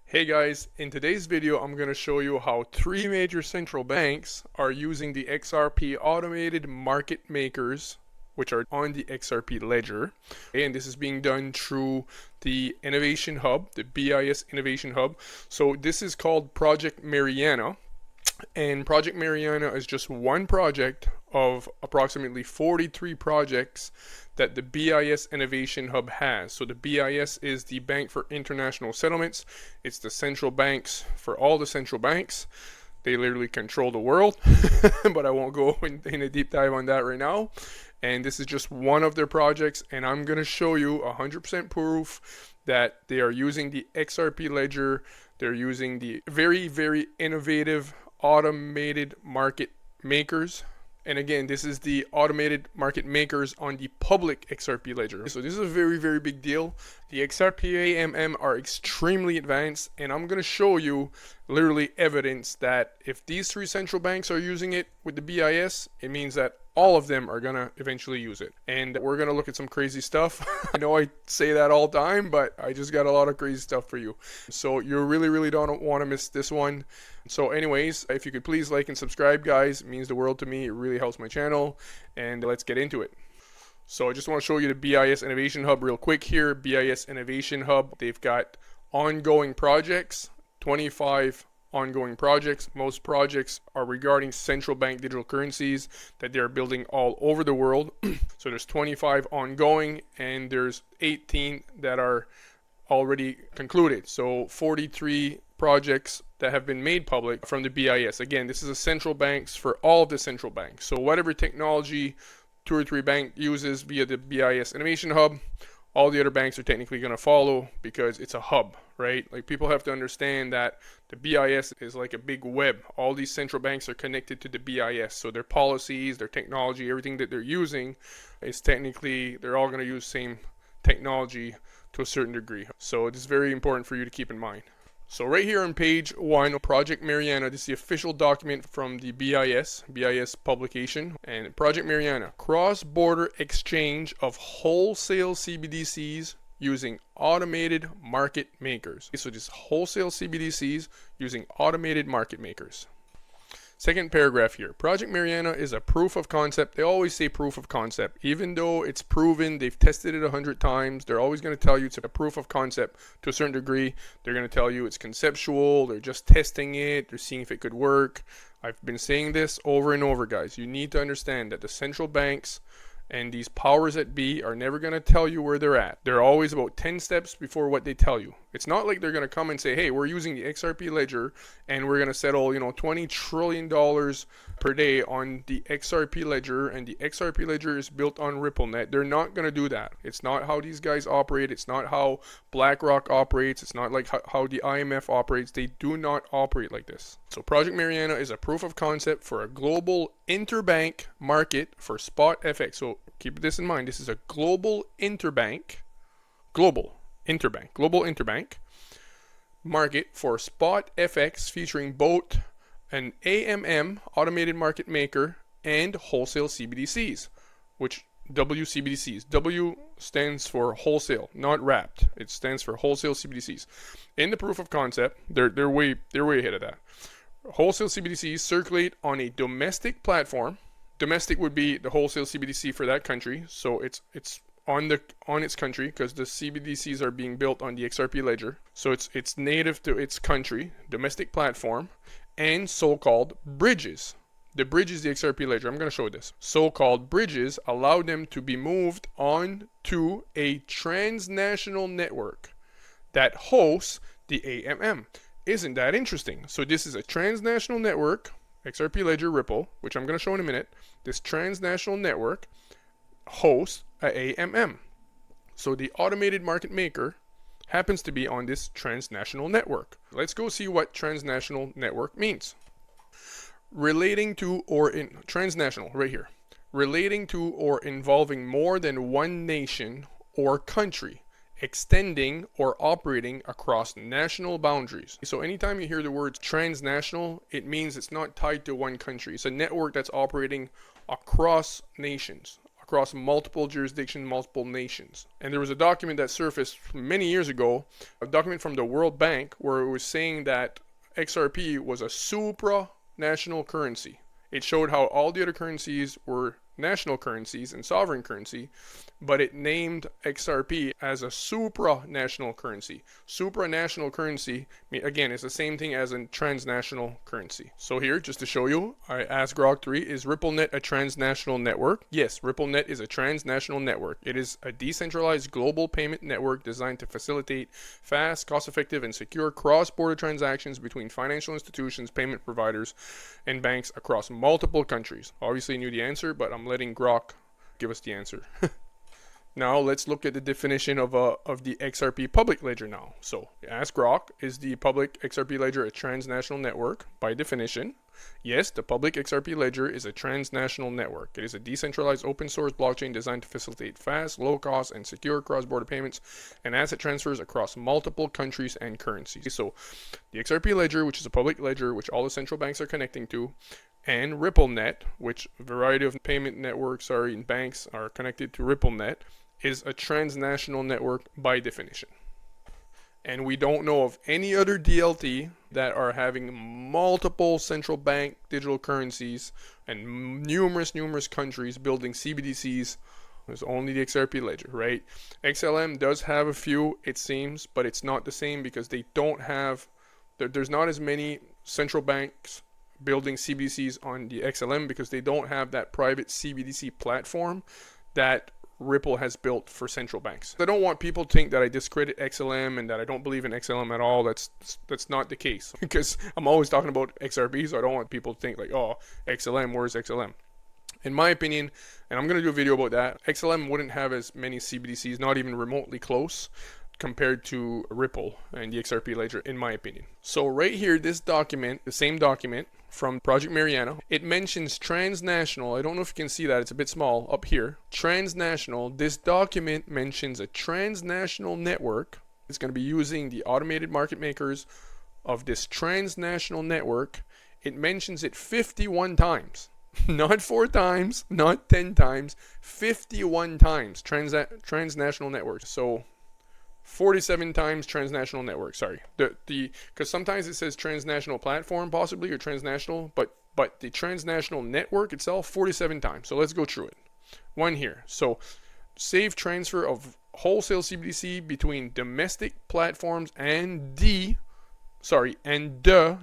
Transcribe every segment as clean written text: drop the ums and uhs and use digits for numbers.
Hey guys, in today's video I'm going to show you how three major central banks are using the XRP automated market makers, which are on the XRP Ledger. And this is being done through the Innovation Hub, the BIS Innovation Hub. So this is called Project Mariana. And Project Mariana is just one project of approximately 43 projects that the BIS Innovation Hub has. So the BIS is the Bank for International Settlements. It's the central banks for all the central banks. They literally control the world, but I won't go in a deep dive on that right now. And this is just one of their projects, and I'm going to show you 100% proof that they are using the XRP Ledger. They're using the very, very innovative automated market makers. And again, this is the automated market makers on the public XRP Ledger. So this is a very, very big deal. The XRP AMM are extremely advanced, and I'm going to show you literally evidence that if these three central banks are using it with the BIS, it means that all of them are going to eventually use it. And we're going to look at some crazy stuff. I know I say that all the time, but I just got a lot of crazy stuff for you. So you really, really don't want to miss this one. So anyways, if you could please like and subscribe, guys, it means the world to me. It really helps my channel, and let's get into it. So I just want to show you the BIS Innovation Hub real quick here. BIS Innovation Hub, they've got ongoing projects, 25 ongoing projects. Most projects are regarding central bank digital currencies that they're building all over the world. So there's 25 ongoing, and there's 18 that are already concluded. So 43 projects that have been made public from the BIS. Again, this is a central banks for all of the central banks. So whatever technology 2 or 3 bank uses via the BIS Innovation Hub, all the other banks are technically going to follow because it's a hub, right? Like, people have to understand that the BIS is like a big web. All these central banks are connected to the BIS. So their policies, their technology, everything that they're using is technically, they're all going to use same technology to a certain degree. So it is very important for you to keep in mind. So right here on page 1, Project Mariana, this is the official document from the BIS publication. And Project Mariana, cross-border exchange of wholesale CBDCs using automated market makers. So just wholesale CBDCs using automated market makers. Second paragraph here. Project Mariana is a proof of concept. They always say proof of concept. Even though it's proven, they've tested it 100 times, they're always going to tell you it's a proof of concept to a certain degree. They're going to tell you it's conceptual. They're just testing it. They're seeing if it could work. I've been saying this over and over, guys. You need to understand that the central banks and these powers that be are never going to tell you where they're at. They're always about 10 steps before what they tell you. It's not like they're going to come and say, hey, we're using the XRP Ledger and we're going to settle, $20 trillion per day on the XRP Ledger, and the XRP Ledger is built on RippleNet. They're not going to do that. It's not how these guys operate. It's not how BlackRock operates. It's not like how the IMF operates. They do not operate like this. So Project Mariana is a proof of concept for a global interbank market for spot FX. So keep this in mind. This is a global interbank market for spot FX featuring both an AMM, automated market maker, and wholesale CBDCs, which WCBDCs. W stands for wholesale, not wrapped. It stands for wholesale CBDCs. In the proof of concept, they're way ahead of that. Wholesale CBDCs circulate on a domestic platform. Domestic would be the wholesale CBDC for that country, so it's on its country, because the CBDCs are being built on the XRP Ledger. So it's native to its country, domestic platform, and so-called bridges. The bridge is the XRP Ledger. I'm going to show this. So-called bridges allow them to be moved on to a transnational network that hosts the AMM. Isn't that interesting? So this is a transnational network, XRP Ledger Ripple, which I'm going to show in a minute. This transnational network hosts a AMM. So the automated market maker happens to be on this transnational network. Let's go see what transnational network means. Relating to or in transnational, right here. Relating to or involving more than one nation or country, extending or operating across national boundaries. So anytime you hear the word transnational, it means it's not tied to one country. It's a network that's operating across nations, across multiple jurisdictions, multiple nations. And there was a document that surfaced many years ago, a document from the World Bank, where it was saying that XRP was a supranational currency. It showed how all the other currencies were national currencies and sovereign currency, but it named XRP as a supranational currency. Supranational currency, again, is the same thing as a transnational currency. So here, just to show you, I asked Grok 3, is RippleNet a transnational network? Yes, RippleNet is a transnational network. It is a decentralized global payment network designed to facilitate fast, cost-effective, and secure cross-border transactions between financial institutions, payment providers, and banks across multiple countries. Obviously, you knew the answer, but I'm letting Grok give us the answer. Now let's look at the definition of the XRP public ledger now. So ask Grok, is the public XRP ledger a transnational network? By definition, yes, the public XRP ledger is a transnational network. It is a decentralized open source blockchain designed to facilitate fast, low cost, and secure cross-border payments and asset transfers across multiple countries and currencies. So the XRP ledger, which is a public ledger which all the central banks are connecting to, and RippleNet, which a variety of payment networks and banks are connected to RippleNet, is a transnational network by definition. And we don't know of any other DLT that are having multiple central bank digital currencies and numerous countries building CBDCs. There's only the XRP ledger, right? XLM does have a few, it seems, but it's not the same because they don't have, there's not as many central banks building CBDCs on the XLM because they don't have that private CBDC platform that Ripple has built for central banks. I don't want people to think that I discredit XLM and that I don't believe in XLM at all. That's not the case, because I'm always talking about XRP, so I don't want people to think like, oh, XLM, where's XLM? In my opinion, and I'm going to do a video about that, XLM wouldn't have as many CBDCs, not even remotely close, compared to Ripple and the XRP ledger, in my opinion. So right here, this document, the same document from Project Mariana, it mentions transnational. I don't know if you can see that, it's a bit small up here. Transnational, this document mentions a transnational network. It's going to be using the automated market makers of this transnational network. It mentions it 51 times. Not 4 times, not 10 times, 51 times transnational network. So 47 times transnational network, sorry. Because sometimes it says transnational platform possibly, or transnational, but the transnational network itself 47 times. So let's go through it. One here. So safe transfer of wholesale CBDC between domestic platforms and the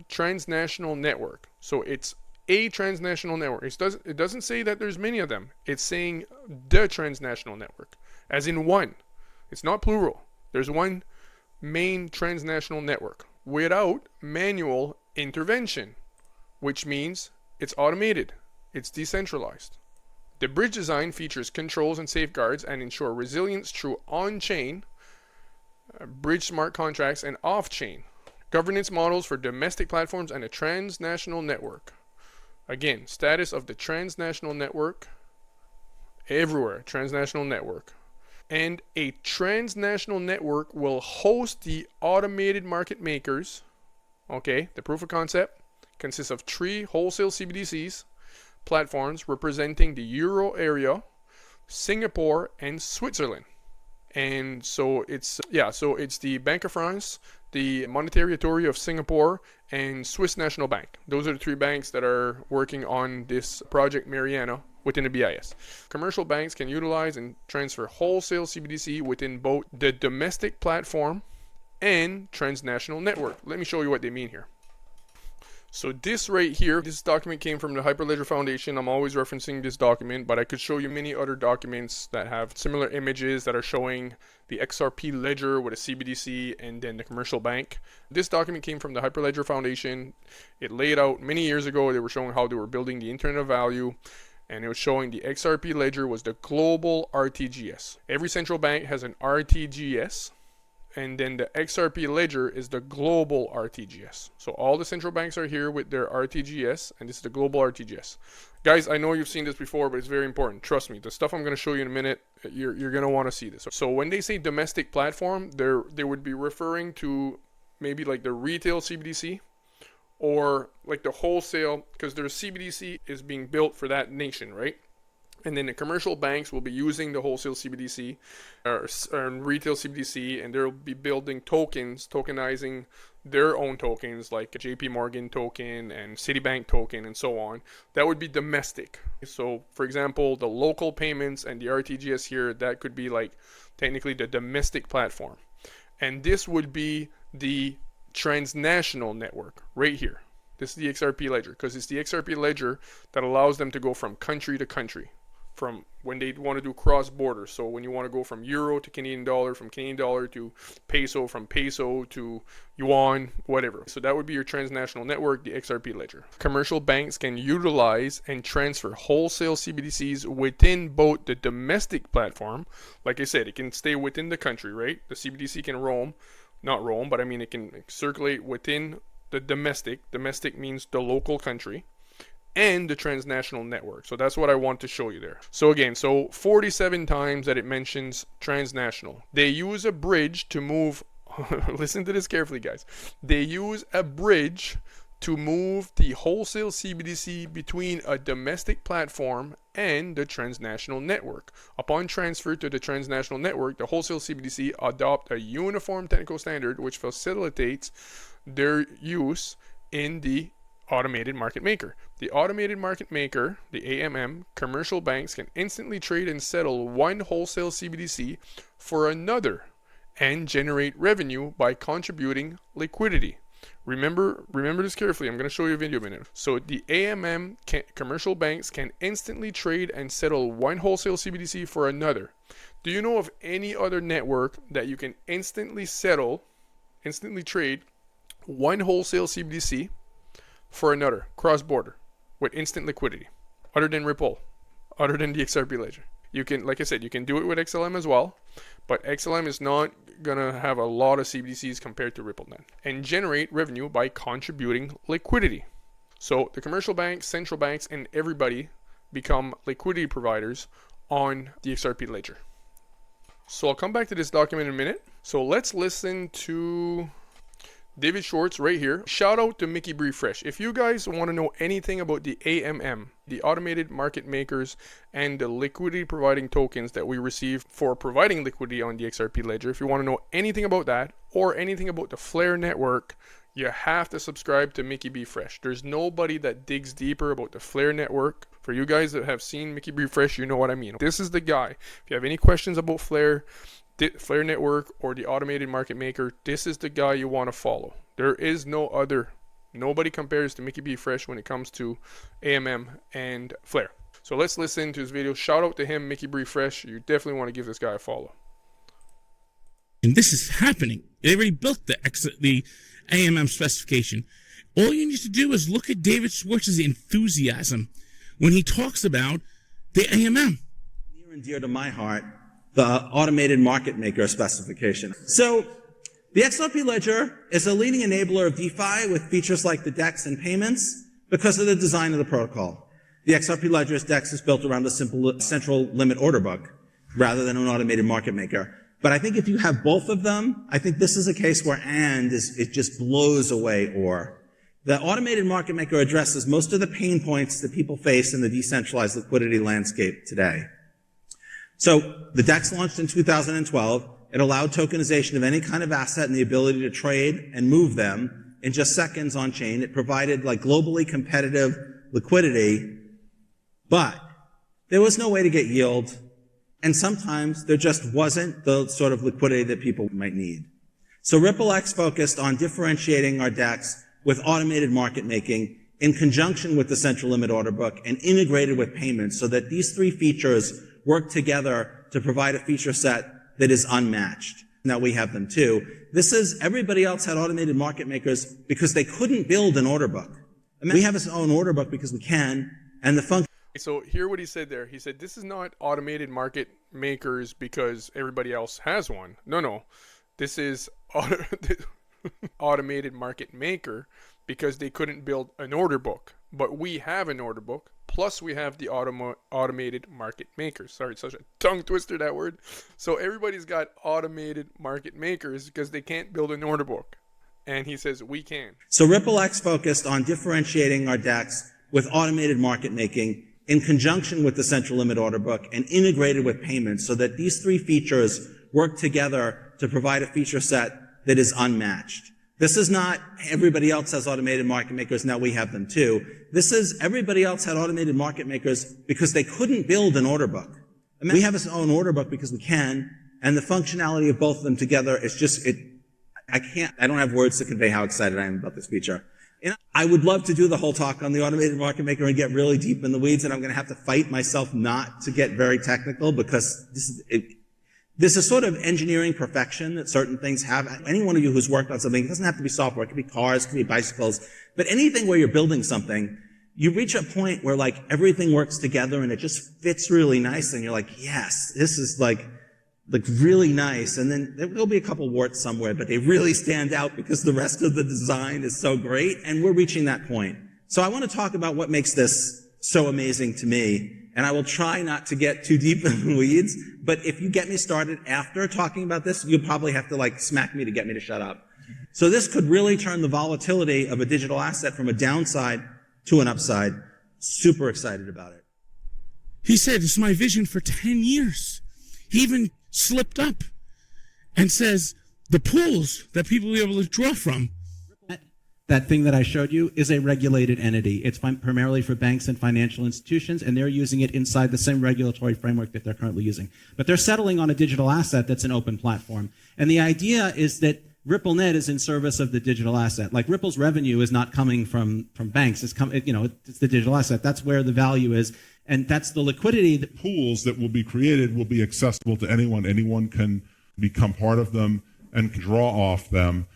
transnational network. So it's a transnational network. It doesn't say that there's many of them. It's saying the transnational network, as in one. It's not plural. There's one main transnational network without manual intervention, which means it's automated, it's decentralized. The bridge design features controls and safeguards and ensure resilience through on-chain, bridge smart contracts, and off-chain governance models for domestic platforms and a transnational network. Again, status of the transnational network, everywhere, transnational network. And a transnational network will host the automated market makers. Okay, the proof of concept consists of 3 wholesale CBDCs platforms representing the Euro area, Singapore, and Switzerland. And so it's the Bank of France, the Monetary Authority of Singapore, and Swiss National Bank. Those are the 3 banks that are working on this Project Mariana within the BIS. Commercial banks can utilize and transfer wholesale CBDC within both the domestic platform and transnational network. Let me show you what they mean here. So this right here, this document came from the Hyperledger Foundation. I'm always referencing this document, but I could show you many other documents that have similar images that are showing the XRP ledger with a CBDC and then the commercial bank. This document came from the Hyperledger Foundation. It laid out many years ago. They were showing how they were building the Internet of Value, and it was showing the XRP ledger was the global RTGS. Every central bank has an RTGS, and then the XRP ledger is the global RTGS. So all the central banks are here with their RTGS, and this is the global RTGS. Guys, I know you've seen this before, but it's very important. Trust me, the stuff I'm going to show you in a minute, you're going to want to see this. So when they say domestic platform, they would be referring to maybe like the retail CBDC, or like the wholesale, because their CBDC is being built for that nation, right? And then the commercial banks will be using the wholesale CBDC or retail CBDC, and they'll be building tokens, tokenizing their own tokens like a JP Morgan token and Citibank token and so on. That would be domestic. So for example, the local payments and the RTGS here, that could be like technically the domestic platform. And this would be the transnational network right here. This is the XRP Ledger, because it's the XRP Ledger that allows them to go from country to country, from when they want to do cross-border. So when you want to go from euro to Canadian dollar, from Canadian dollar to peso, from peso to yuan, whatever. So that would be your transnational network, the XRP Ledger. Commercial banks can utilize and transfer wholesale CBDCs within both the domestic platform. Like I said, it can stay within the country, right? The CBDC can roam, not roam, but I mean it can circulate within the domestic. Domestic means the local country. And the transnational network. So that's what I want to show you there. So again, 47 times that it mentions transnational. They use a bridge to move, listen to this carefully guys. They use a bridge to move the wholesale CBDC between a domestic platform and the transnational network. Upon transfer to the transnational network, the wholesale CBDC adopt a uniform technical standard which facilitates their use in the automated market maker. The automated market maker, the AMM, commercial banks can instantly trade and settle one wholesale CBDC for another and generate revenue by contributing liquidity. Remember this carefully. I'm going to show you a video in a minute. So the AMM commercial banks can instantly trade and settle one wholesale CBDC for another. Do you know of any other network that you can instantly trade one wholesale CBDC for another cross-border with instant liquidity, other than Ripple, other than the XRP Ledger? You can, like I said, you can do it with XLM as well, but XLM is not gonna have a lot of CBDCs compared to RippleNet, and generate revenue by contributing liquidity. So the commercial banks, central banks, and everybody become liquidity providers on the XRP Ledger. So I'll come back to this document in a minute. So let's listen to David Schwartz right here. Shout out to Mickey Bree Fresh. If you guys want to know anything about the AMM, the automated market makers, and the liquidity providing tokens that we receive for providing liquidity on the XRP Ledger, if you want to know anything about that or anything about the Flare network, you have to subscribe to Mickey B Fresh. There's nobody that digs deeper about the Flare network. For you guys that have seen Mickey B Fresh, you know what I mean. This is the guy. If you have any questions about Flare network or the automated market maker, this is the guy you want to follow. There is no other. Nobody compares to Mickey B Fresh when it comes to AMM and Flare. So let's listen to his video. Shout out to him, Mickey B Fresh. You definitely want to give this guy a follow. And this is happening. They already built the AMM specification. All you need to do is look at David Schwartz's enthusiasm when he talks about the AMM. Near and dear to my heart, the automated market maker specification. So the XRP Ledger is a leading enabler of DeFi with features like the DEX and payments because of the design of the protocol. The XRP Ledger's DEX is built around a simple central limit order book rather than an automated market maker. But I think if you have both of them, I think this is a case where it just blows away OR. The automated market maker addresses most of the pain points that people face in the decentralized liquidity landscape today. So the DEX launched in 2012. It allowed tokenization of any kind of asset and the ability to trade and move them in just seconds on chain. It provided like globally competitive liquidity, but there was no way to get yield. And sometimes there just wasn't the sort of liquidity that people might need. So RippleX focused on differentiating our DEX with automated market making in conjunction with the central limit order book and integrated with payments so that these three features work together to provide a feature set that is unmatched. Now we have them too. Everybody else had automated market makers because they couldn't build an order book. We have our own order book because we can, and the function. So hear what he said there. He said, this is not automated market makers because everybody else has one. No. This is automated market maker because they couldn't build an order book. But we have an order book. Plus we have the automated market makers. Sorry, such a tongue twister, that word. So everybody's got automated market makers because they can't build an order book. And he says, we can. So RippleX focused on differentiating our DEX with automated market making in conjunction with the central limit order book and integrated with payments so that these three features work together to provide a feature set that is unmatched. This is not everybody else has automated market makers, now we have them too. This is everybody else had automated market makers because they couldn't build an order book. I mean, we have our own order book because we can, and the functionality of both of them together is just, I don't have words to convey how excited I am about this feature. And I would love to do the whole talk on the automated market maker and get really deep in the weeds, and I'm going to have to fight myself not to get very technical because this is sort of engineering perfection that certain things have. Any one of you who's worked on something, it doesn't have to be software, it could be cars, it could be bicycles, but anything where you're building something, you reach a point where like everything works together and it just fits really nice, and you're like, yes, this is like really nice. And then there'll be a couple warts somewhere, but they really stand out because the rest of the design is so great, and we're reaching that point. So I want to talk about what makes this so amazing to me. And I will try not to get too deep in the weeds, but if you get me started after talking about this, you'll probably have to like smack me to get me to shut up. So this could really turn the volatility of a digital asset from a downside to an upside. Super excited about it. He said, it's my vision for 10 years. He even slipped up and says the pools that people will be able to draw from. That thing that I showed you is a regulated entity. It's primarily for banks and financial institutions, and they're using it inside the same regulatory framework that they're currently using. But they're settling on a digital asset that's an open platform. And the idea is that RippleNet is in service of the digital asset. Like Ripple's revenue is not coming from banks. It's it's the digital asset. That's where the value is. And that's the liquidity. The pools that will be created will be accessible to anyone. Anyone can become part of them and draw off them.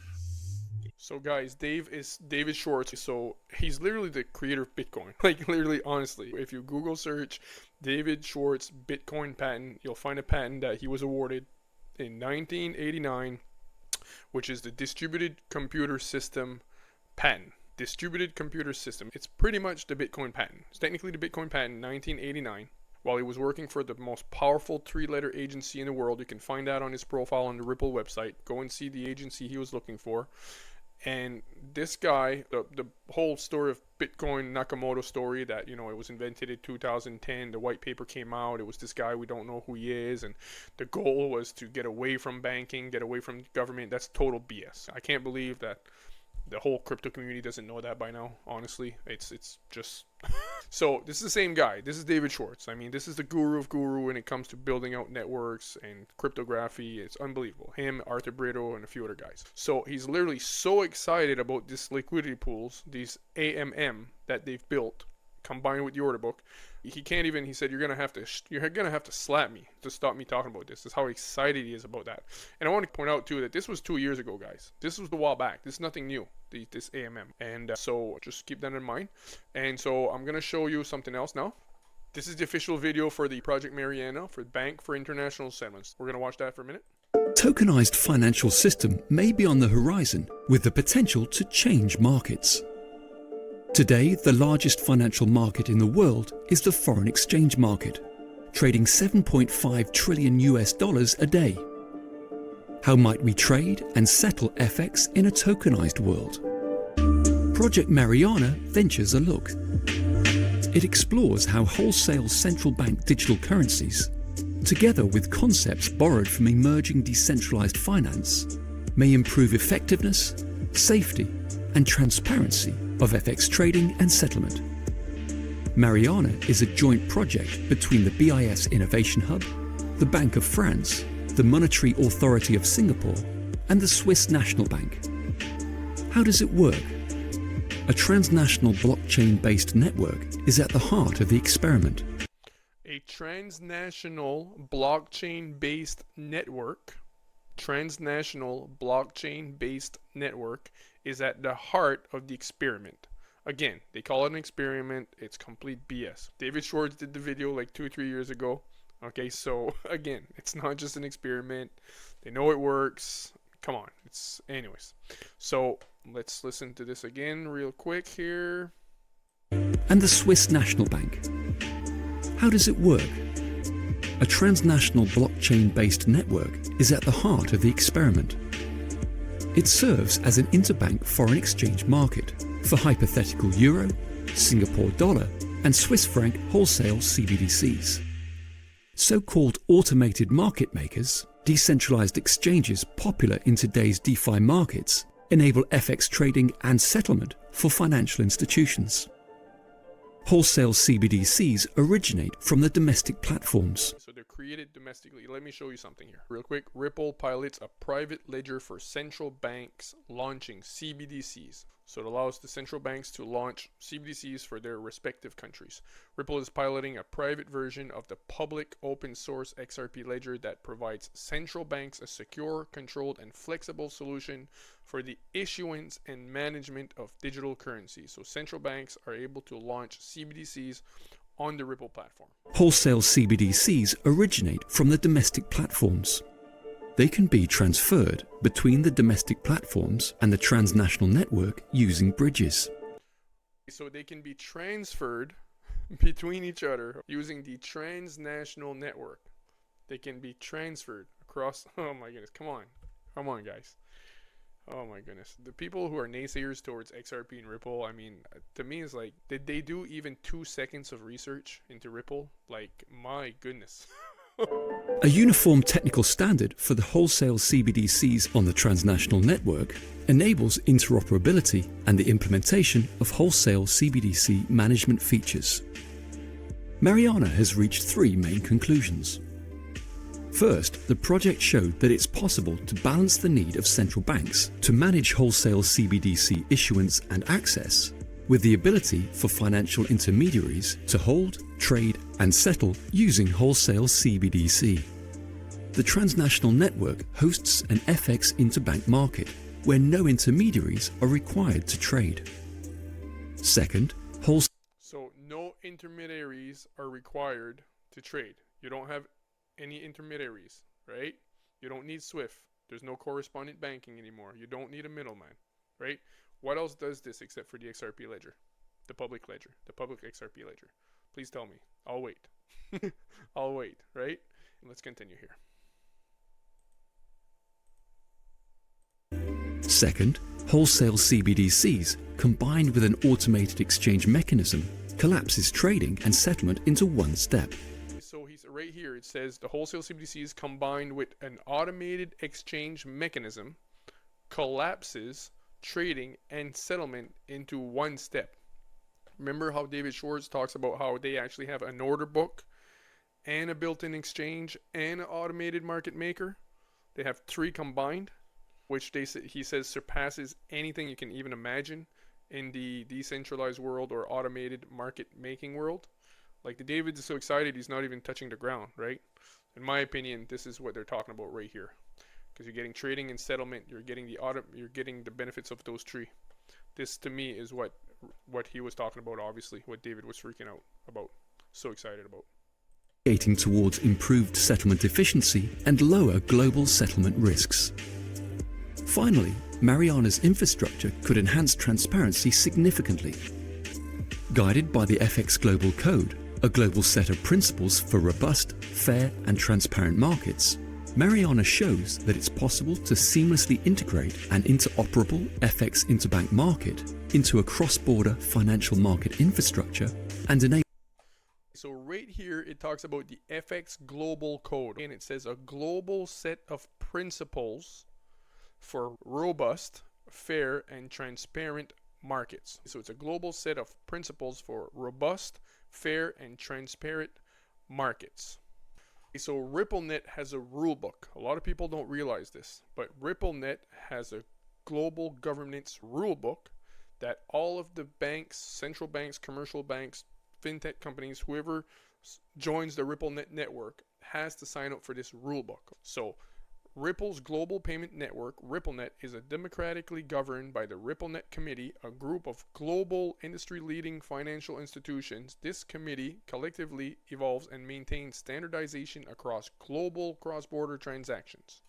So guys, David Schwartz. So he's literally the creator of Bitcoin. Like literally, honestly, if you Google search David Schwartz Bitcoin patent, you'll find a patent that he was awarded in 1989, which is the distributed computer system patent. Distributed computer system. It's pretty much the Bitcoin patent. It's technically the Bitcoin patent in 1989. While he was working for the most powerful three-letter agency in the world. You can find that on his profile on the Ripple website. Go and see the agency he was looking for. And this guy, the whole story of Bitcoin Nakamoto story that, it was invented in 2010, the white paper came out, it was this guy, we don't know who he is, and the goal was to get away from banking, get away from government. That's total BS. I can't believe that the whole crypto community doesn't know that by now, honestly. It's just... So, this is the same guy. This is David Schwartz. I mean, this is the guru of guru when it comes to building out networks and cryptography. It's unbelievable. Him, Arthur Brito, and a few other guys. So, he's literally so excited about this liquidity pools, these AMM that they've built, combined with the order book. He can't even, he said, you're gonna have to slap me to stop me talking about this. That's how excited he is about that. And I want to point out too that this was 2 years ago, guys. This was a while back. This is nothing new, this AMM. And so just keep that in mind. And so I'm gonna show you something else now. This is the official video for the Project Mariana for Bank for International Settlements. We're gonna watch that for a minute. Tokenized financial system may be on the horizon with the potential to change markets. Today, the largest financial market in the world is the foreign exchange market, trading $7.5 trillion a day. How might we trade and settle FX in a tokenized world? Project Mariana ventures a look. It explores how wholesale central bank digital currencies, together with concepts borrowed from emerging decentralized finance, may improve effectiveness, safety, and transparency of FX trading and settlement. Mariana is a joint project between the BIS Innovation Hub, the Bank of France, the Monetary Authority of Singapore, and the Swiss National Bank. How does it work? A transnational blockchain-based network is at the heart of the experiment. A transnational blockchain-based network. Transnational blockchain-based network is at the heart of the experiment. Again, they call it an experiment. It's complete BS. David Schwartz did the video like 2-3 years ago. Okay, so again, it's not just an experiment. They know it works. Come on. Anyways. So let's listen to this again real quick here. And the Swiss National Bank. How does it work? A transnational blockchain-based network is at the heart of the experiment. It serves as an interbank foreign exchange market for hypothetical euro, Singapore dollar, and Swiss franc wholesale CBDCs. So-called automated market makers, decentralized exchanges popular in today's DeFi markets, enable FX trading and settlement for financial institutions. Wholesale CBDCs originate from the domestic platforms. So they're created domestically. Let me show you something here real quick. Ripple pilots a private ledger for central banks launching CBDCs. So it allows the central banks to launch CBDCs for their respective countries. Ripple is piloting a private version of the public open source XRP Ledger that provides central banks a secure, controlled, and flexible solution for the issuance and management of digital currency. So central banks are able to launch CBDCs on the Ripple platform. Wholesale CBDCs originate from the domestic platforms. They can be transferred between the domestic platforms and the transnational network using bridges. So they can be transferred between each other using the transnational network. They can be transferred across. Oh my goodness, come on guys. Oh my goodness. The people who are naysayers towards XRP and Ripple, I mean, to me it's like, did they do even 2 seconds of research into Ripple? Like, my goodness. A uniform technical standard for the wholesale CBDCs on the transnational network enables interoperability and the implementation of wholesale CBDC management features. Mariana has reached 3 main conclusions. First, the project showed that it's possible to balance the need of central banks to manage wholesale CBDC issuance and access with the ability for financial intermediaries to hold, trade, and settle using wholesale CBDC. The transnational network hosts an FX interbank market where no intermediaries are required to trade. Second, So no intermediaries are required to trade. You don't have any intermediaries, right? You don't need SWIFT. There's no correspondent banking anymore. You don't need a middleman, right? What else does this except for the XRP ledger? The public ledger, the public XRP ledger. Please tell me. I'll wait. I'll wait, right? Let's continue here. Second, wholesale CBDCs combined with an automated exchange mechanism collapses trading and settlement into one step. So he's right here. It says the wholesale CBDCs combined with an automated exchange mechanism collapses trading and settlement into one step. Remember how David Schwartz talks about how they actually have an order book and a built-in exchange and an automated market maker? They have 3 combined, which he says surpasses anything you can even imagine in the decentralized world or automated market making world. Like, the David is so excited he's not even touching the ground, right? In my opinion, this is what they're talking about right here, because you're getting trading and settlement, you're getting the benefits of those 3. This to me is what he was talking about, obviously, what David was freaking out about, so excited about. Towards improved settlement efficiency and lower global settlement risks. Finally, Mariana's infrastructure could enhance transparency significantly. Guided by the FX Global Code, a global set of principles for robust, fair, and transparent markets, Mariana shows that it's possible to seamlessly integrate an interoperable FX interbank market into a cross-border financial market infrastructure and enable. So right here it talks about the FX Global Code, and it says a global set of principles for robust, fair, and transparent markets. So it's a global set of principles for robust, fair, and transparent markets. So RippleNet has a rule book. A lot of people don't realize this, but RippleNet has a global governance rule book that all of the banks, central banks, commercial banks, fintech companies, whoever joins the RippleNet network has to sign up for this rule book. So Ripple's global payment network, RippleNet, is democratically governed by the RippleNet Committee, a group of global industry-leading financial institutions. This committee collectively evolves and maintains standardization across global cross-border transactions.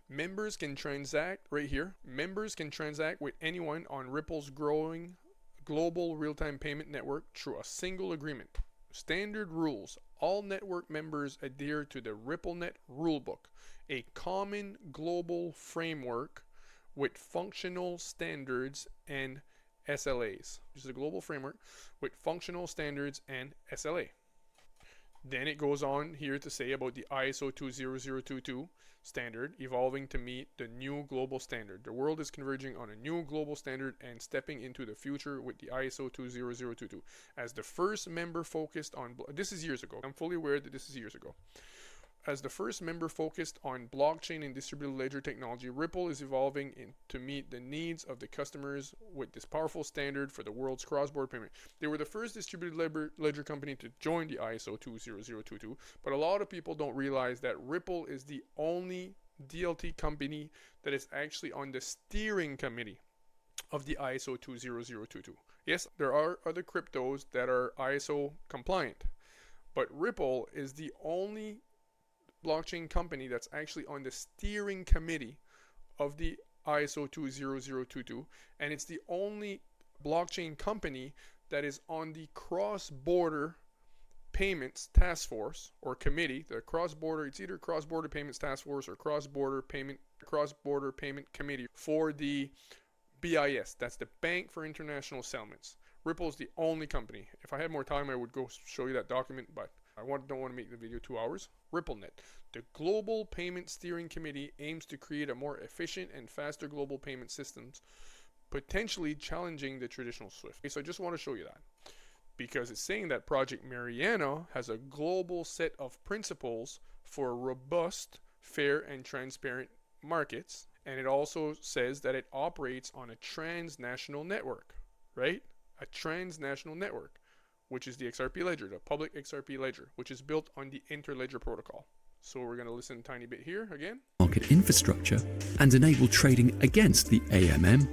Members can transact, right here, members can transact with anyone on Ripple's growing global real-time payment network through a single agreement. Standard rules. All network members adhere to the RippleNet rulebook, a common global framework with functional standards and SLAs, which is a global framework with functional standards and SLA. Then it goes on here to say about the ISO 20022 standard evolving to meet the new global standard. The world is converging on a new global standard and stepping into the future with the ISO 20022. As the first member focused on, this is years ago. I'm fully aware that this is years ago. As the first member focused on blockchain and distributed ledger technology, Ripple is evolving to meet the needs of the customers with this powerful standard for the world's cross-border payment. They were the first distributed ledger company to join the ISO 20022, but a lot of people don't realize that Ripple is the only DLT company that is actually on the steering committee of the ISO 20022. Yes, there are other cryptos that are ISO compliant, but Ripple is the only blockchain company that's actually on the steering committee of the ISO 20022, and it's the only blockchain company that is on the cross-border payments task force or committee. The cross-border, it's either cross-border payments task force or cross-border payment committee for the BIS. That's the Bank for International Settlements. Ripple is the only company. If I had more time, I would go show you that document, but I don't want to make the video 2 hours. RippleNet. The Global Payment Steering Committee aims to create a more efficient and faster global payment systems, potentially challenging the traditional SWIFT. Okay, so I just want to show you that because it's saying that Project Mariana has a global set of principles for robust, fair, and transparent markets, and it also says that it operates on a transnational network, right? A transnational network, which is the XRP Ledger, the public XRP Ledger, which is built on the Interledger protocol. So we're going to listen a tiny bit here again. Market infrastructure and enable trading against the AMM,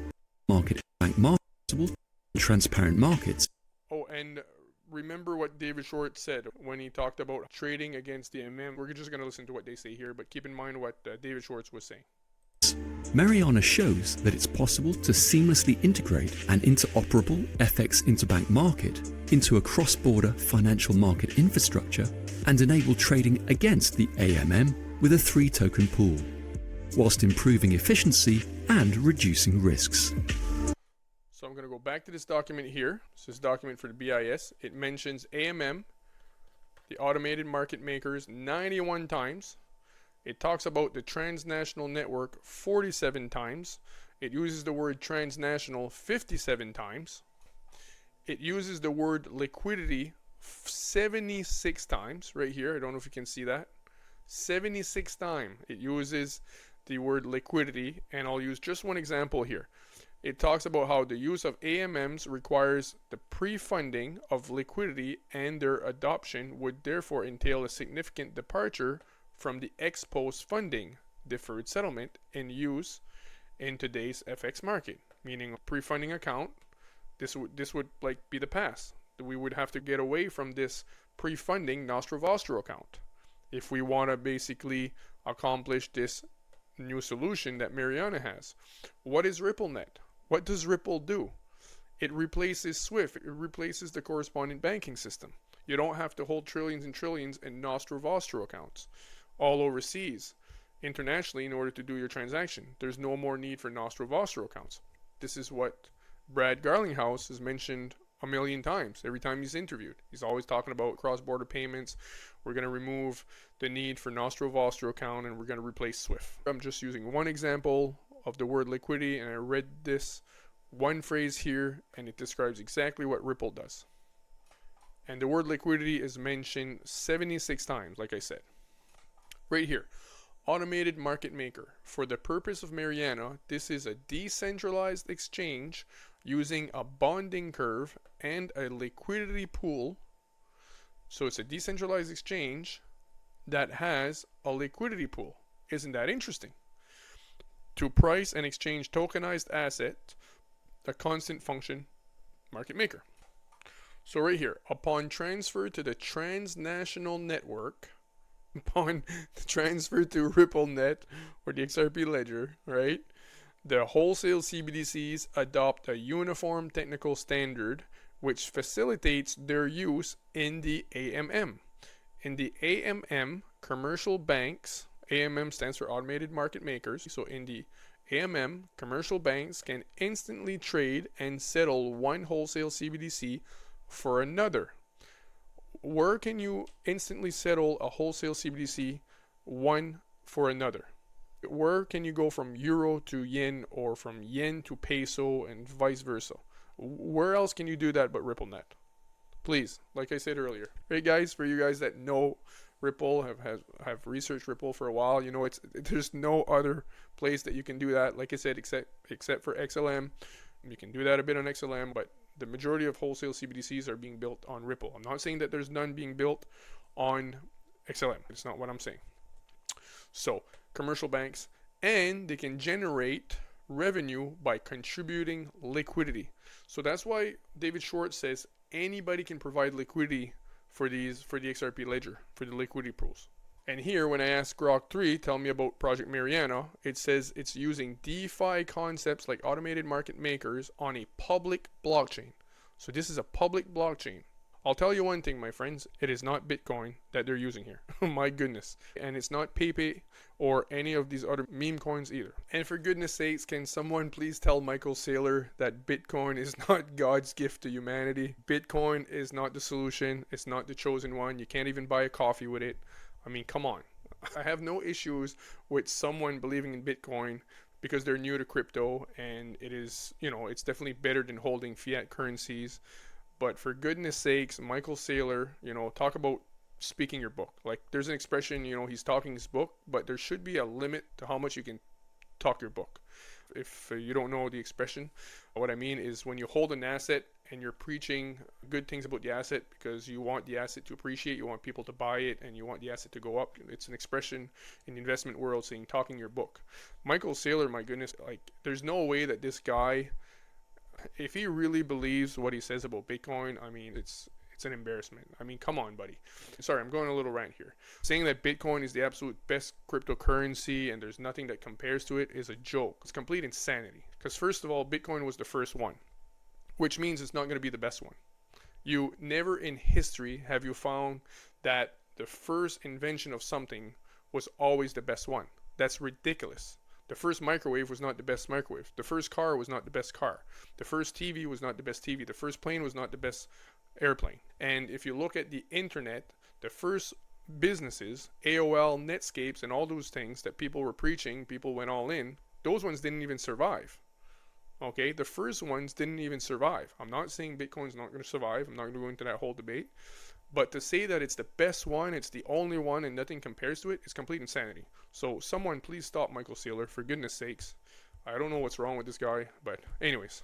market bank marketable, transparent markets. Oh, and remember what David Schwartz said when he talked about trading against the AMM. We're just going to listen to what they say here, but keep in mind what David Schwartz was saying. Mariana shows that it's possible to seamlessly integrate an interoperable FX interbank market into a cross-border financial market infrastructure and enable trading against the AMM with a 3-token pool, whilst improving efficiency and reducing risks. So I'm going to go back to this document here. This is a document for the BIS. It mentions AMM, the automated market makers, 91 times. It talks about the transnational network 47 times. It uses the word transnational 57 times. It uses the word liquidity 76 times right here. I don't know if you can see that. 76 times it uses the word liquidity, and I'll use just one example here. It talks about how the use of AMMs requires the pre-funding of liquidity, and their adoption would therefore entail a significant departure from the ex-post funding deferred settlement in use in today's FX market, meaning a pre-funding account. This would like be the past. We would have to get away from this pre-funding nostro vostro account if we want to basically accomplish this new solution that Mariana has. What is RippleNet? What does Ripple do? It replaces SWIFT. It replaces the corresponding banking system. You don't have to hold trillions and trillions in nostro vostro accounts all overseas internationally in order to do your transaction. There's no more need for nostro vostro accounts. This is what Brad Garlinghouse has mentioned a million times every time he's interviewed. He's always talking about cross-border payments. We're going to remove the need for nostro vostro account and we're going to replace SWIFT. I'm just using one example of the word liquidity, and I read this one phrase here and it describes exactly what Ripple does. And the word liquidity is mentioned 76 times, like I said. Right here, automated market maker. For the purpose of Mariana, this is a decentralized exchange using a bonding curve and a liquidity pool. So it's a decentralized exchange that has a liquidity pool. Isn't that interesting? To price and exchange tokenized asset, a constant function market maker. So right here, upon transfer to the transnational network, upon transfer to RippleNet or the XRP Ledger, right? The wholesale CBDCs adopt a uniform technical standard which facilitates their use in the AMM. In the AMM, commercial banks, AMM stands for automated market makers. So in the AMM, commercial banks can instantly trade and settle one wholesale CBDC for another. Where can you instantly settle a wholesale CBDC one for another? Where can you go from euro to yen or from yen to peso and vice versa? Where else can you do that but RippleNet? Please, like I said earlier. Hey guys, for you guys that know Ripple, have researched Ripple for a while, you know there's no other place that you can do that. Like I said, except for XLM. You can do that a bit on XLM, but the majority of wholesale CBDCs are being built on Ripple. I'm not saying that there's none being built on XLM. It's not what I'm saying. So, commercial banks, and they can generate revenue by contributing liquidity. So that's why David Schwartz says anybody can provide liquidity for the XRP Ledger, for the liquidity pools. And here, when I ask Grok 3, tell me about Project Mariana, it says it's using DeFi concepts like automated market makers on a public blockchain. So this is a public blockchain. I'll tell you one thing, my friends, it is not Bitcoin that they're using here. My goodness. And it's not Pepe or any of these other meme coins either. And for goodness sakes, can someone please tell Michael Saylor that Bitcoin is not God's gift to humanity? Bitcoin is not the solution. It's not the chosen one. You can't even buy a coffee with it. I mean, come on. I have no issues with someone believing in Bitcoin because they're new to crypto, and it is, it's definitely better than holding fiat currencies. But for goodness sakes, Michael Saylor, talk about speaking your book. Like, there's an expression, he's talking his book, but there should be a limit to how much you can talk your book. If you don't know the expression, what I mean is when you hold an asset and you're preaching good things about the asset because you want the asset to appreciate, you want people to buy it, and you want the asset to go up. It's an expression in the investment world saying talking your book. Michael Saylor, my goodness, like, there's no way that this guy, if he really believes what he says about Bitcoin, I mean, it's an embarrassment. I mean, come on, buddy. Sorry, I'm going a little rant here. Saying that Bitcoin is the absolute best cryptocurrency and there's nothing that compares to it is a joke. It's complete insanity. Because first of all, Bitcoin was the first one, which means it's not going to be the best one. You never in history have you found that the first invention of something was always the best one. That's ridiculous. The first microwave was not the best microwave. The first car was not the best car. The first TV was not the best TV. The first plane was not the best airplane. And if you look at the internet, the first businesses, AOL, Netscapes, and all those things that people were preaching, people went all in, those ones didn't even survive. Okay, the first ones didn't even survive. I'm not saying Bitcoin's not going to survive. I'm not going to go into that whole debate. But to say that it's the best one, it's the only one, and nothing compares to it, is complete insanity. So someone please stop Michael Saylor, for goodness sakes. I don't know what's wrong with this guy, but anyways.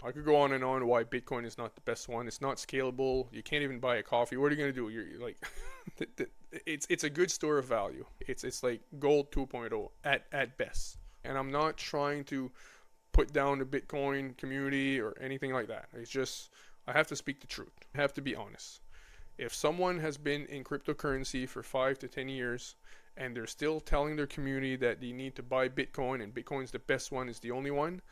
I could go on and on why Bitcoin is not the best one. It's not scalable. You can't even buy a coffee. What are you going to do? You're like, it's a good store of value. It's like gold 2.0 at best. And I'm not trying to put down the Bitcoin community or anything like that. It's just, I have to speak the truth. I have to be honest. If someone has been in cryptocurrency for 5 to 10 years and they're still telling their community that they need to buy Bitcoin and Bitcoin's the best one, is the only one,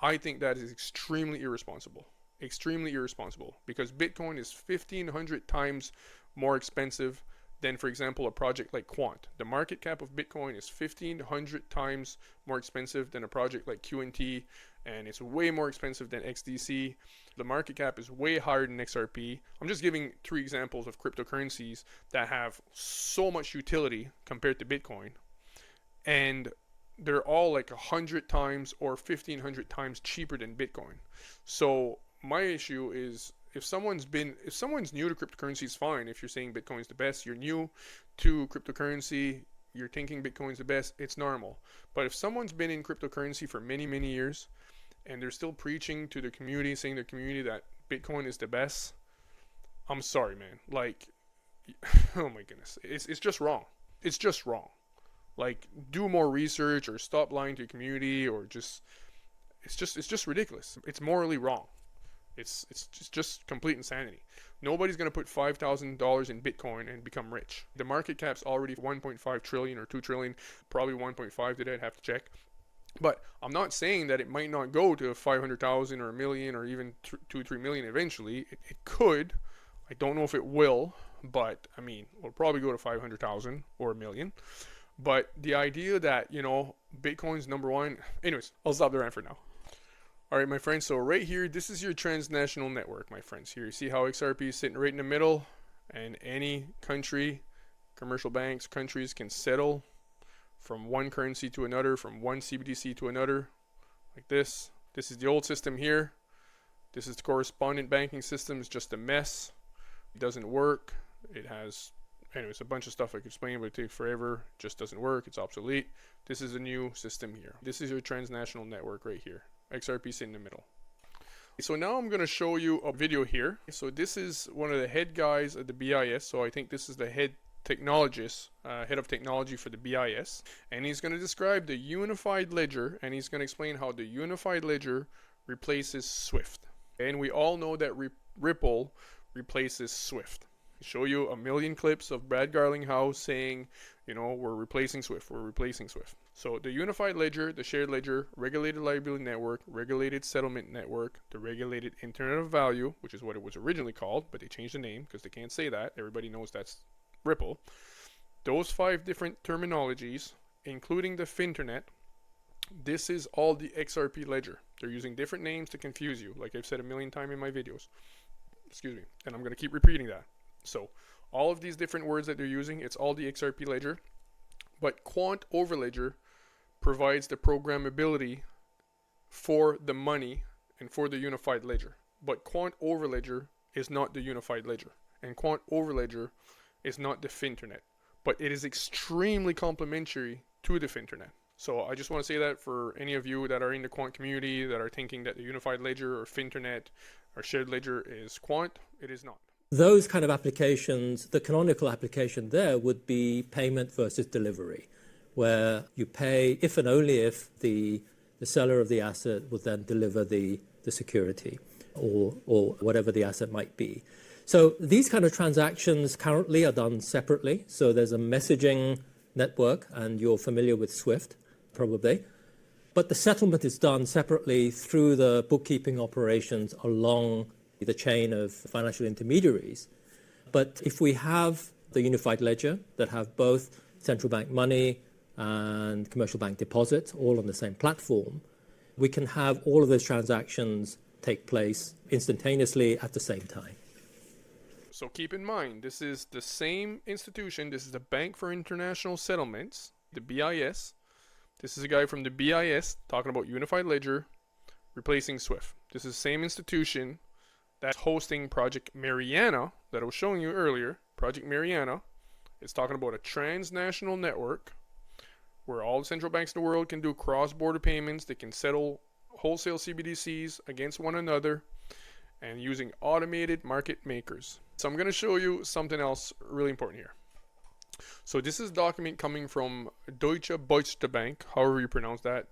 I think that is extremely irresponsible. Extremely irresponsible. Because Bitcoin is 1,500 times more expensive than, for example, a project like Quant. The market cap of Bitcoin is 1,500 times more expensive than a project like QNT, and it's way more expensive than XDC. The market cap is way higher than XRP. I'm just giving 3 examples of cryptocurrencies that have so much utility compared to Bitcoin, and they're all like 100 times or 1,500 times cheaper than Bitcoin. So my issue is, if someone's new to cryptocurrency, it's fine. If you're saying Bitcoin's the best, you're new to cryptocurrency, you're thinking Bitcoin's the best, it's normal. But if someone's been in cryptocurrency for many, many years and they're still preaching to the community, saying to the community that Bitcoin is the best, I'm sorry, man. Like, oh my goodness. It's just wrong. It's just wrong. Like, do more research or stop lying to your community, or just, it's just ridiculous. It's morally wrong. It's just complete insanity. Nobody's going to put $5,000 in Bitcoin and become rich. The market cap's already 1.5 trillion or 2 trillion, probably 1.5 today, I'd have to check. But I'm not saying that it might not go to 500,000 or a million or even 2-3 million eventually. It could. I don't know if it will, but I mean, we'll probably go to 500,000 or a million. But the idea that, Bitcoin's number one. Anyways, I'll stop the rant for now. All right, my friends. So right here, this is your transnational network, my friends. Here, you see how XRP is sitting right in the middle, and any country, commercial banks, countries can settle from one currency to another, from one CBDC to another, like this. This is the old system here. This is the correspondent banking system. It's just a mess. It doesn't work. It has, anyways, a bunch of stuff I could explain, but it takes forever. It just doesn't work. It's obsolete. This is a new system here. This is your transnational network right here. XRP in the middle. So now I'm going to show you a video here. So this is one of the head guys at the BIS. So I think this is the head technologist, head of technology for the BIS. And he's going to describe the unified ledger, and he's going to explain how the unified ledger replaces SWIFT. And we all know that Ripple replaces SWIFT. I'll show you a million clips of Brad Garlinghouse saying, we're replacing SWIFT, we're replacing SWIFT. So the unified ledger, the shared ledger, regulated liability network, regulated settlement network, the regulated internet of value, which is what it was originally called, but they changed the name because they can't say that. Everybody knows that's Ripple. Those 5 different terminologies, including the Finternet, this is all the XRP ledger. They're using different names to confuse you, like I've said a million times in my videos. Excuse me. And I'm going to keep repeating that. So all of these different words that they're using, it's all the XRP ledger. But Quant Overledger provides the programmability for the money and for the unified ledger. But Quant Overledger is not the unified ledger. And Quant Overledger is not the Finternet. But it is extremely complementary to the Finternet. So I just want to say that for any of you that are in the quant community that are thinking that the unified ledger or Finternet or shared ledger is quant, it is not. Those kind of applications, the canonical application there would be payment versus delivery, where you pay if and only if the seller of the asset would then deliver the security or whatever the asset might be. So these kind of transactions currently are done separately. So there's a messaging network, and you're familiar with SWIFT, probably. But the settlement is done separately through the bookkeeping operations along the chain of financial intermediaries. But if we have the unified ledger that have both central bank money and commercial bank deposits all on the same platform, we can have all of those transactions take place instantaneously at the same time. So keep in mind, this is the same institution. This is the Bank for International Settlements, the BIS. This is a guy from the BIS talking about unified ledger replacing SWIFT. This is the same institution that's hosting Project Mariana that I was showing you earlier. Project Mariana is talking about a transnational network where all the central banks in the world can do cross-border payments. They can settle wholesale CBDCs against one another and using automated market makers. So I'm going to show you something else really important here. So this is a document coming from Deutsche Bank, however you pronounce that.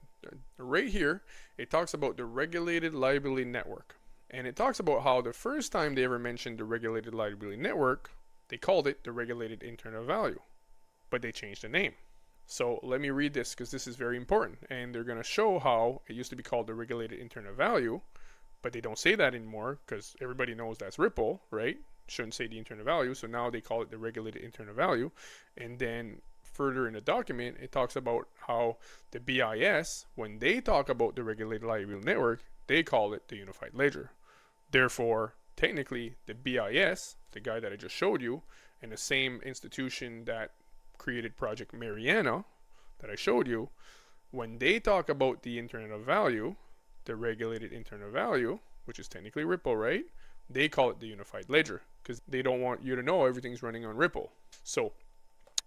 Right here, it talks about the regulated liability network. And it talks about how the first time they ever mentioned the regulated liability network, they called it the regulated internet of value. But they changed the name. So let me read this because this is very important. And they're going to show how it used to be called the regulated internet of value. But they don't say that anymore because everybody knows that's Ripple, right? Shouldn't say the internet value. So now they call it the regulated internet value. And then further in the document, it talks about how the BIS, when they talk about the regulated liability network, they call it the unified ledger. Therefore, technically, the BIS, the guy that I just showed you, and the same institution that created Project Mariana that I showed you, when they talk about the internet of value, the regulated internet of value, which is technically Ripple, right? They call it the unified ledger because they don't want you to know everything's running on Ripple. So,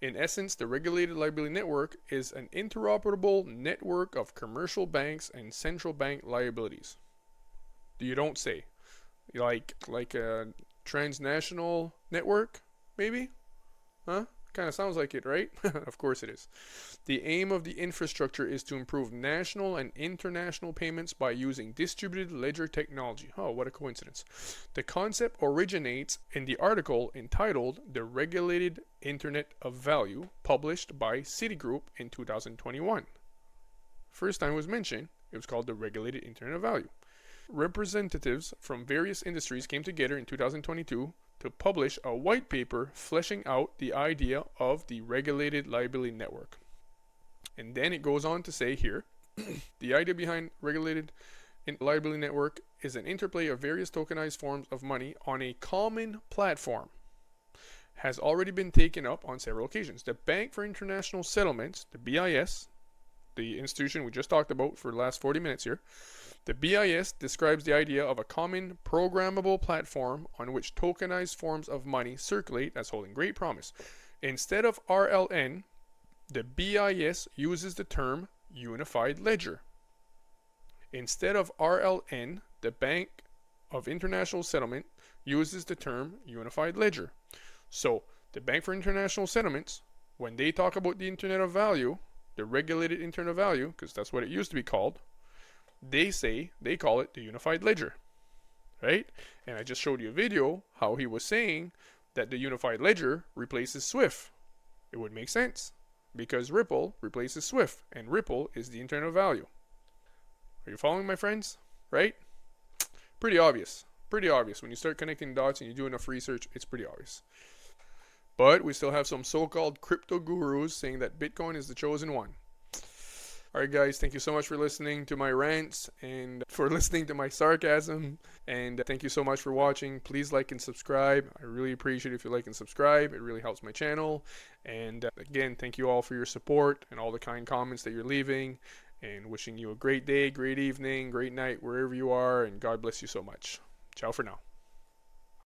in essence, the regulated liability network is an interoperable network of commercial banks and central bank liabilities. You don't say. Like a transnational network, maybe? Huh? Kind of sounds like it, right? Of course it is. The aim of the infrastructure is to improve national and international payments by using distributed ledger technology. Oh, what a coincidence. The concept originates in the article entitled The Regulated Internet of Value, published by Citigroup in 2021. First time it was mentioned, it was called The Regulated Internet of Value. Representatives from various industries came together in 2022 to publish a white paper fleshing out the idea of the regulated liability network. And then it goes on to say here, the idea behind regulated liability network is an interplay of various tokenized forms of money on a common platform. Has already been taken up on several occasions. The Bank for International Settlements, the BIS, the institution we just talked about for the last 40 minutes here, the BIS describes the idea of a common programmable platform on which tokenized forms of money circulate as holding great promise. Instead of RLN, the BIS uses the term unified ledger. Instead of RLN, the Bank of International Settlement uses the term unified ledger. So, the Bank for International Settlements, when they talk about the Internet of Value, the regulated Internet of Value, because that's what it used to be called, they call it the unified ledger, right? And I just showed you a video how he was saying that the unified ledger replaces SWIFT. It would make sense because Ripple replaces SWIFT, and Ripple is the Internet of Value. Are you following, my friends? Right? Pretty obvious. Pretty obvious. When you start connecting dots and you do enough research, it's pretty obvious. But we still have some so-called crypto gurus saying that Bitcoin is the chosen one. Alright guys, thank you so much for listening to my rants and for listening to my sarcasm. And thank you so much for watching. Please like and subscribe. I really appreciate it if you like and subscribe. It really helps my channel. And again, thank you all for your support and all the kind comments that you're leaving. And wishing you a great day, great evening, great night, wherever you are. And God bless you so much. Ciao for now.